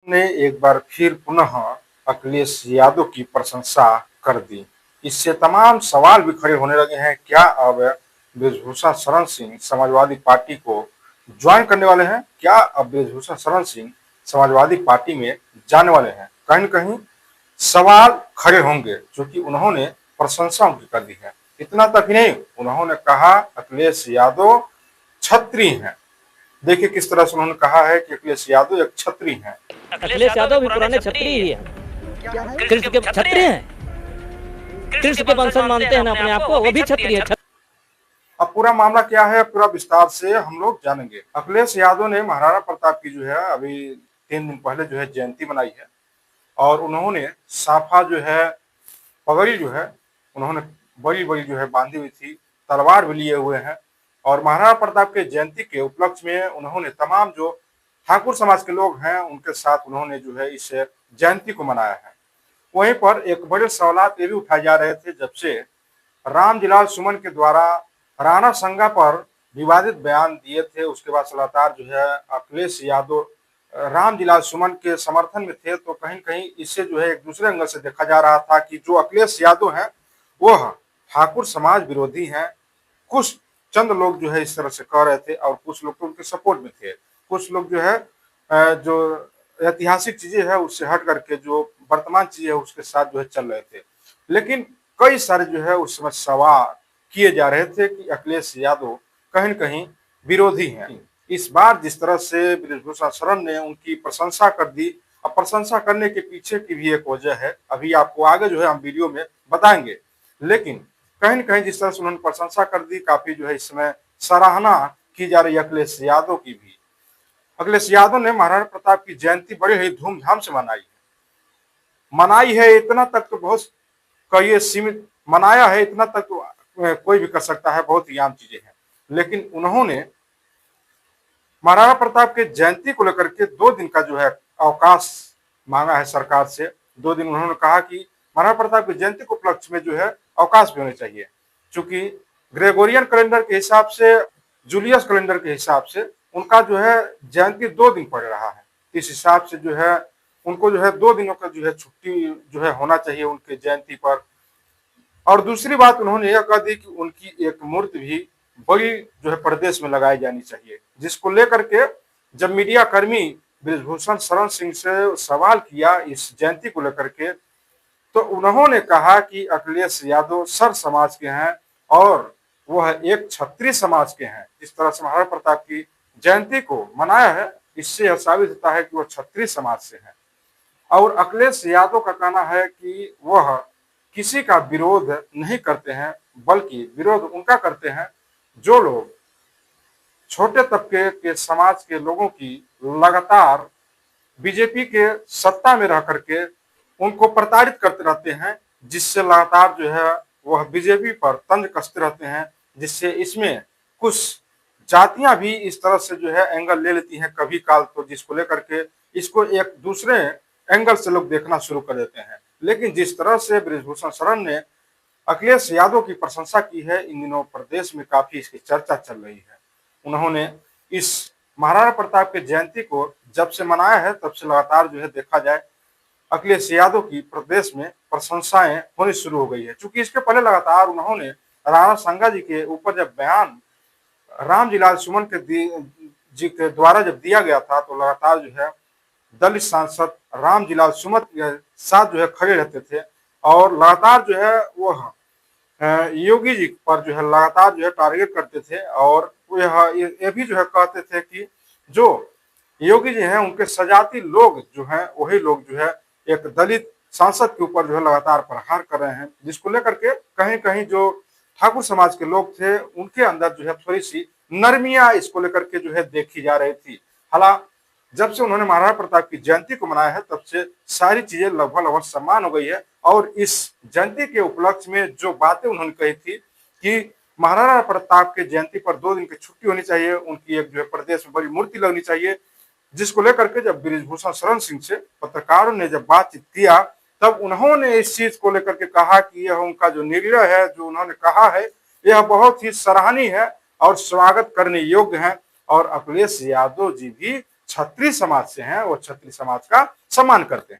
ने एक बार फिर पुनः अखिलेश यादव की प्रशंसा कर दी। इससे तमाम सवाल भी खड़े होने लगे हैं, क्या अब बृजभूषण शरण सिंह समाजवादी पार्टी को ज्वाइन करने वाले हैं? क्या अब बृजभूषण शरण सिंह समाजवादी पार्टी में जाने वाले हैं? कहीं न कहीं सवाल खड़े होंगे, क्योंकि उन्होंने प्रशंसा उनकी कर दी है। इतना तक ही नहीं, उन्होंने कहा अखिलेश यादव छत्री हैं। देखिए किस तरह से उन्होंने कहा है कि अखिलेश यादव एक छत्री हैं। अखिलेश यादव भी पुराने छत्री ही हैं, कृष्ण के छत्री हैं, कृष्ण के वंशज मानते हैं ना अपने आप को, वो भी छत्री है। अब पूरा मामला क्या है, पूरा विस्तार से हम लोग जानेंगे। अखिलेश यादव ने महाराणा प्रताप की जो है अभी 3 दिन पहले जो है जयंती मनाई है, और उन्होंने साफा जो है, पगड़ी जो है उन्होंने बड़ी बड़ी जो है बांधी हुई थी, तलवार भी लिए हुए हैं, और महाराणा प्रताप के जयंती के उपलक्ष्य में उन्होंने तमाम जो ठाकुर समाज के लोग हैं उनके साथ उन्होंने जो है इस जयंती को मनाया है। वहीं पर एक बड़े सवाल ये भी उठाए जा रहे थे, जब से रामजीलाल सुमन के द्वारा राणा संगा पर विवादित बयान दिए थे, उसके बाद लगातार जो है अखिलेश यादव रामजीलाल सुमन के समर्थन में थे, तो कहीं कहीं इससे जो है एक दूसरे एंगल से देखा जा रहा था कि जो अखिलेश यादव हैं वह ठाकुर समाज विरोधी हैं। कुछ चंद लोग जो है इस तरह से कह रहे थे, और कुछ लोग तो उनके सपोर्ट में थे। कुछ लोग जो है जो ऐतिहासिक चीजें हैं उससे हट करके जो वर्तमान चीजें है उसके साथ जो है चल रहे थे। लेकिन कई सारे जो है उस समय सवाल किए जा रहे थे कि अखिलेश यादव कहीं न कहीं विरोधी हैं। इस बार जिस तरह से बृजभूषण शरण ने उनकी प्रशंसा कर दी, अब प्रशंसा करने के पीछे की भी एक वजह है, अभी आपको आगे जो है हम वीडियो में बताएंगे। लेकिन कहीं न कहीं जिस तरह से उन्होंने प्रशंसा कर दी, काफी जो है इस समय सराहना की जा रही है अखिलेश यादव की भी। अखिलेश यादव ने महाराणा प्रताप की जयंती बड़े ही धूमधाम से मनाई है। इतना तक तो बहुत कहिए सीमित मनाया है, इतना तक तो कोई भी कर सकता है, बहुत ही आम चीजें हैं। लेकिन उन्होंने महाराणा प्रताप के जयंती को लेकर के 2 दिन का जो है अवकाश मांगा है सरकार से। 2 दिन उन्होंने कहा कि महाराणा प्रताप की जयंती के उपलक्ष्य में जो है अवकाश भी होने चाहिए, चूंकि ग्रेगोरियन कैलेंडर के हिसाब से, जूलियस कैलेंडर के हिसाब से उनका जो है जयंती 2 दिन पड़ रहा है। इस हिसाब से जो है उनको जो है 2 दिनों का जो है छुट्टी जो है होना चाहिए उनके जयंती पर। और दूसरी बात उन्होंने यह कह दी कि उनकी एक मूर्ति भी बड़ी जो है प्रदेश में लगाई जानी चाहिए, जिसको लेकर के जब मीडिया कर्मी बृजभूषण शरण सिंह से सवाल किया इस जयंती को लेकर के, तो उन्होंने कहा कि अखिलेश यादव सर समाज के हैं और वह एक क्षत्रिय समाज के हैं। इस तरह से महाराणा प्रताप की जयंती को मनाया है, इससे यह साबित होता है कि वह क्षत्रिय समाज से है। और अखिलेश यादव का कहना है कि वह किसी का विरोध नहीं करते हैं, बल्कि विरोध उनका करते हैं जो लोग छोटे तबके के समाज के लोगों की लगातार बीजेपी के सत्ता में रह करके उनको प्रताड़ित करते रहते हैं, जिससे लगातार जो है वह बीजेपी पर तंज कसते रहते हैं, जिससे इसमें कुछ जातियां भी इस तरह से जो है एंगल ले लेती हैं कभी काल, तो जिसको लेकर के इसको एक दूसरे एंगल से लोग देखना शुरू कर देते हैं। लेकिन जिस तरह से बृजभूषण शरण ने अखिलेश यादव की प्रशंसा की है, इन दिनों प्रदेश में काफी इसकी चर्चा चल रही है। उन्होंने इस महाराणा प्रताप के जयंती को जब से मनाया है तब से लगातार जो है देखा जाए अखिलेश यादव की प्रदेश में प्रशंसाएं होनी शुरू हो गई है। चूंकि इसके पहले लगातार उन्होंने राणा संगा जी के ऊपर जब बयान रामजीलाल सुमन जी के द्वारा जब दिया गया था, तो लगातार जो है दलित सांसद रामजीलाल सुमन के साथ जो है खड़े रहते थे, और लगातार जो है वह योगी जी पर जो है लगातार जो है टारगेट करते थे, और ये भी जो है कहते थे कि जो योगी जी हैं उनके सजाती लोग जो हैं वही लोग जो है एक दलित सांसद के ऊपर जो है लगातार प्रहार कर रहे हैं, जिसको लेकर के कहीं कहीं जो ठाकुर समाज के लोग थे उनके अंदर जो है थोड़ी सी नरमियां इसको लेकर के जो है देखी जा रही थी। हालांकि जब से उन्होंने महाराणा प्रताप की जयंती को मनाया है तब से सारी चीजें लगभग समान हो गई है, और इस जयंती के उपलक्ष्य में जो बातें उन्होंने कही थी कि महाराणा प्रताप के जयंती पर 2 दिन की छुट्टी होनी चाहिए, उनकी एक जो है प्रदेश में बड़ी मूर्ति लगनी चाहिए, जिसको लेकर के जब बृजभूषण शरण सिंह से पत्रकारों ने जब बातचीत किया तब उन्होंने इस चीज को लेकर के कहा कि यह उनका जो निर्णय है, जो उन्होंने कहा है, यह बहुत ही सराहनीय है और स्वागत करने योग्य है। और अखिलेश यादव जी भी क्षत्रिय समाज से हैं वो क्षत्रिय समाज का सम्मान करते हैं।